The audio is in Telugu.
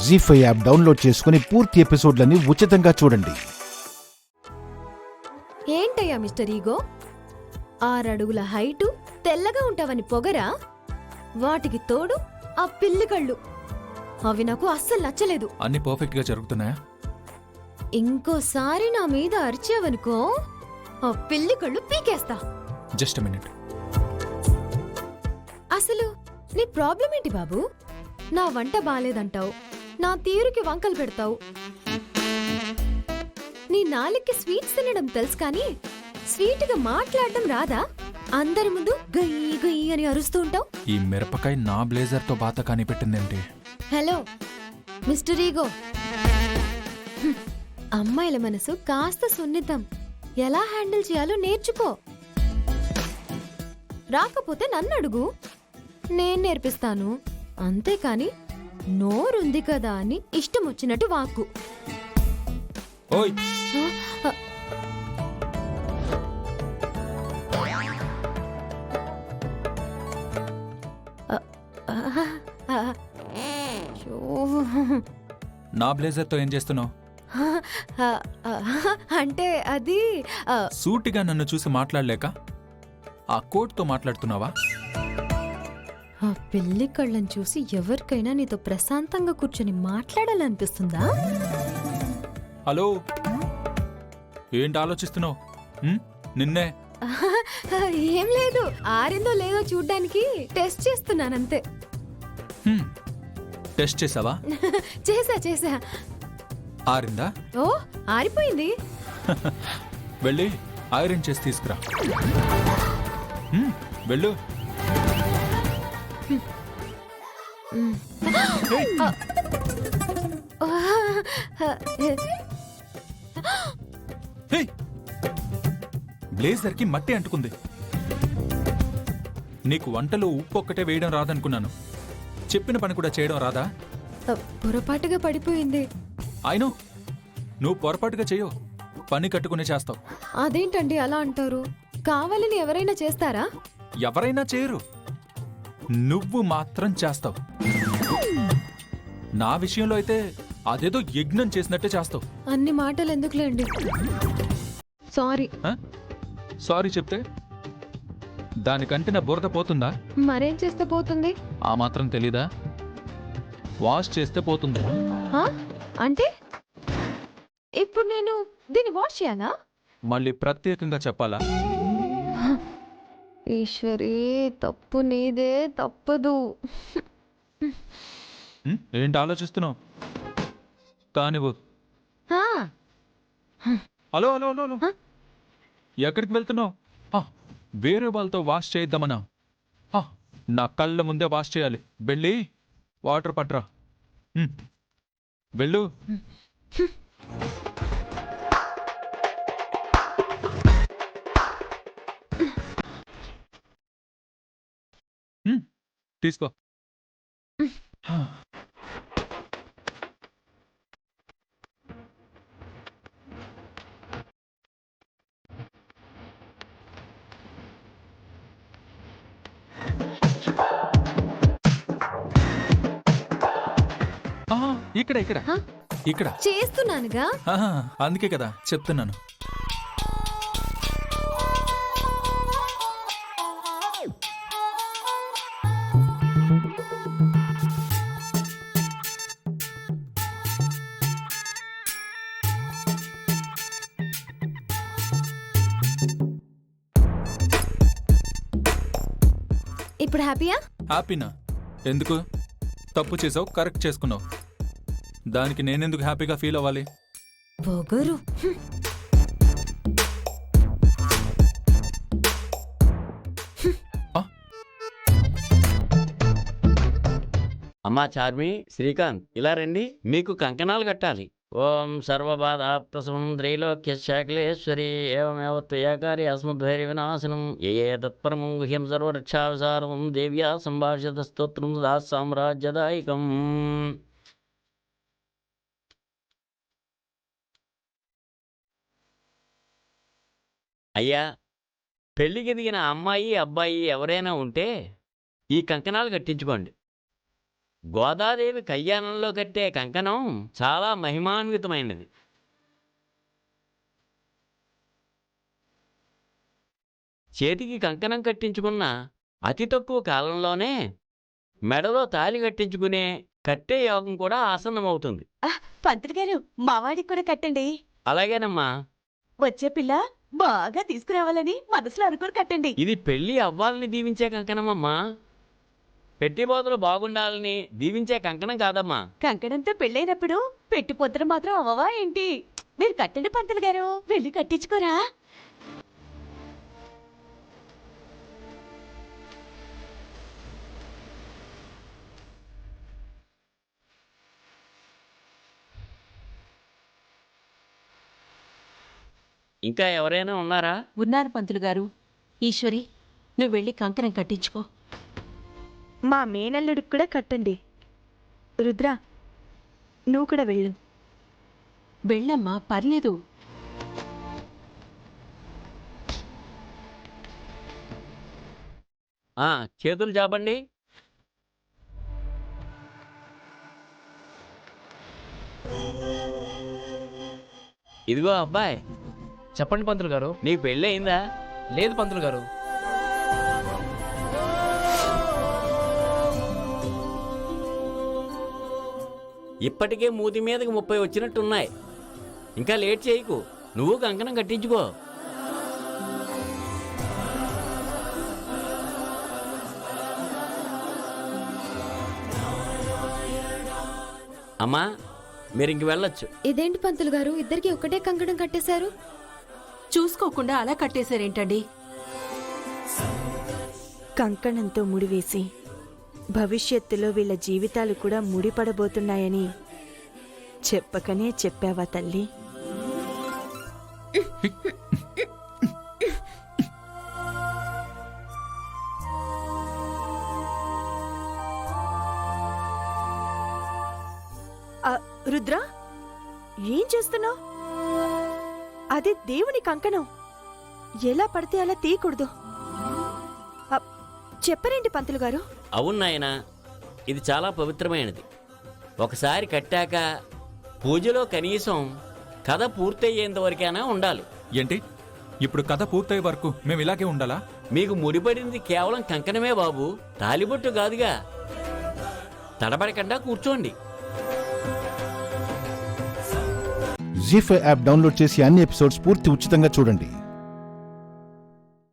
జీ5 యాప్ డౌన్లోడ్ చేసుకుని పూర్తి ఎపిసోడ్లని ఉచితంగా చూడండి. ఏంటయ్యా మిస్టర్ ఈగో, 6 అడుగుల హైటు, తెల్లగా ఉంటావని పొగరా? వాటికి తోడు ఆ పిల్లి కళ్ళు, అవి నాకు అస్సలు నచ్చలేదు. అన్ని పర్ఫెక్ట్ గా జరుగుతున్నాయా? ఇంకోసారి నా మీద అరిచావనుకో, ఆ పిల్లి కళ్ళు పీకేస్తా. Just minute. అసలు నీ ప్రాబ్లం ఏంటి బాబు? నా వంట బాలేదంటావు, నా తీరుకి వంకలు పెడతావు, నీ నాలుగుకి స్వీట్స్ తినడం తెలుసు కానీ స్వీట్గా మాట్లాడడం రాదా? అందరి ముందు గయ్యి గయ్యి అని అరుస్తూ ఉంటావు. ఈ మిరపకాయ నా బ్లేజర్ తో బాత కాని పెట్టిందేంటి? హలో మిస్టర్ ఈగో, అమ్మాయిల మనసు కాస్త సున్నితం, ఎలా హ్యాండిల్ చేయాలో నేర్చుకో. రాకపోతే నన్ను అడుగు, నేను నేర్పిస్తాను. అంతేకాని నోరుంది కదా అని ఇష్టం వచ్చినట్టు వాక్కు. ఓయ్, నా బ్లేజర్ తో ఏం చేస్తున్నావు? అంటే అది సూటిగా నన్ను చూసి మాట్లాడలేక ఆ కోట్ తో మాట్లాడుతున్నావా? ఆ పిల్లి కళ్ళని చూసి ఎవరికైనా నీతో ప్రశాంతంగా కూర్చొని మాట్లాడాలనిపిస్తుందా? హలో, ఏంటి ఆలోచిస్తున్నావు? నిన్నే. ఏం లేదు, ఆరిందో లేదో చూడ్డానికి టెస్ట్ చేస్తున్నానంతే. టెస్ట్ చేసావా? చేసా. ఆరిందా? ఓ, ఆరిపోయింది. వెళ్ళి ఐరన్ చేసి తీసుకురా. వెళ్ళు. బ్లేజర్ కి మట్టి అంటుకుంది. నీకు వంటలో ఉప్పు ఒక్కటే వేయడం రాదనుకున్నాను, చెప్పిన పని కూడా చేయడం రాదా? పొరపాటుగా పడిపోయింది. అయినో నువ్వు పొరపాటుగా చెయ్యవు, పని కట్టుకునే చేస్తావు. అదేంటండి అలా అంటారు? కావాలని ఎవరైనా చేస్తారా? ఎవరైనా చేయరు, నువ్వు మాత్రం చేస్తావు. నా విషయంలో అయితే అదేదో యజ్ఞం చేసినట్టే చేస్తావు. అన్ని మాటలు ఎందుకులేండి. సారీ. సారీ చెప్తే దానికంటే నా బురద పోతుందా? మరేం చేస్తే పోతుంది? ఆ మాత్రం తెలీదా? వాష్ చేస్తే పోతుంది. అంటే ఇప్పుడు నేను దీన్ని వాష్ చేయాలా? మళ్ళీ ప్రత్యేకంగా చెప్పాలా? ఈశ్వరీ, తప్పు నీదే, తప్పదు. ఏంటి ఆలోచిస్తున్నావు? కానివ్వు. హలో హలో హలో హలో, ఎక్కడికి వెళ్తున్నావు? వేరే వాళ్ళతో వాష్ చేద్దామనా? నా కళ్ళ ముందే వాష్ చేయాలి. వెళ్ళి వాటర్ పట్రా. వెళ్ళు. తీసుకో. ఇక్కడ ఇక్కడ ఇక్కడ చేస్తున్నానుగా. అందుకే కదా చెప్తున్నాను. ఇప్పుడు హ్యాపీయా? హ్యాపీనా? ఎందుకు? తప్పు చేసావు, కరెక్ట్ చేసుకున్నావు. దానికి నేనెందుకు హ్యాపీగా ఫీల్ అవ్వాలి? పొగరు. అమ్మా చార్మి, శ్రీకాంత్ ఇలా రండి, మీకు కంకణాలు కట్టాలి. ఓం సర్వబాధాప్తసం త్రైలోక్యశాఖలేశ్వరి ఏమేవ త్వయాకారి అస్మద్భైరి వినాశనం ఏ తత్పరమం గుహ్యం సర్వరక్షావిసారం దేవ్యా సంభాషిత స్తోత్రం దాస్ సామ్రాజ్యదాయకం. అయ్యా, పెళ్లికి దిగిన అమ్మాయి అబ్బాయి ఎవరైనా ఉంటే ఈ కంకణాలు కట్టించుకోండి. గోదాదేవి కళ్యాణంలో కట్టే కంకణం చాలా మహిమాన్వితమైనది. చేతికి కంకణం కట్టించుకున్న అతి తక్కువ కాలంలోనే మెడలో తాళి కట్టించుకునే కట్టే యోగం కూడా ఆసన్నమవుతుంది. పంతులు గారు మావాడికి కూడా కట్టండి. అలాగేనమ్మా. వచ్చే పిల్ల బాగా తీసుకురావాలని మనసులో అనుకుని కట్టండి. ఇది పెళ్లి అవ్వాలని దీవించే కంకణమమ్మా. పెట్టిపోతలు బాగుండాలని దీవించే కంకణం కాదమ్మా. కంకణంతో పెళ్ళైనప్పుడు పెట్టిపోద్దరు మాత్రం అవ్వవా ఏంటి? మీరు కట్టండి పంతులు గారు, వెళ్ళి కట్టించుకోరా. ఇంకా ఎవరైనా ఉన్నారా? ఉన్నారు పంతులు గారు. ఈశ్వరి, నువ్వు వెళ్ళి కంకణం కట్టించుకో. మా మేనల్లుడికి కూడా కట్టండి. రుద్ర, నువ్వు కూడా వెళ్ళు. వెళ్ళమ్మా, పర్లేదు. చేతులు చాపండి. ఇదిగో అబ్బాయి, చెప్పండి పంతులు గారు. నీకు పెళ్ళి అయిందా? లేదు పంతులు గారు. ఇప్పటికే మూతి మీదకి 30 వచ్చినట్టున్నాయి. ఇంకా లేట్ చేయకు, నువ్వు కంకణం కట్టించుకో. అమ్మా, మీరు ఇంక వెళ్ళొచ్చు. ఇదేంటి పంతులు గారు, ఇద్దరికి ఒకటే కంకణం కట్టేశారు? చూసుకోకుండా అలా కట్టేశారేంటండి? కంకణంతో ముడివేసి భవిష్యత్తులో వీళ్ళ జీవితాలు కూడా ముడిపడబోతున్నాయని చెప్పకనే చెప్పావా తల్లి? రుద్ర, ఏం చేస్తున్నావు? అది దేవుని కంకణం, ఎలా పడితే అలా తీయకూడదు. చెప్పరేంటి పంతులు గారు? అవును నాయనా, ఇది చాలా పవిత్రమైనది. ఒకసారి కట్టాక పూజలో కనీసం కథ పూర్తయ్యేంత వరకైనా ఉండాలి. ఏంటి ఇప్పుడు కథ పూర్తయ్యే వరకు మేము ఇలాగే ఉండాలా? మీకు ముడిపడింది కేవలం కంకణమే బాబు, తాలిబొట్టు కాదుగా. తడబడకుండా కూర్చోండి. జీ5 యాప్ డౌన్లోడ్ చేసి అన్ని ఎపిసోడ్స్ పూర్తి ఉచితంగా చూడండి.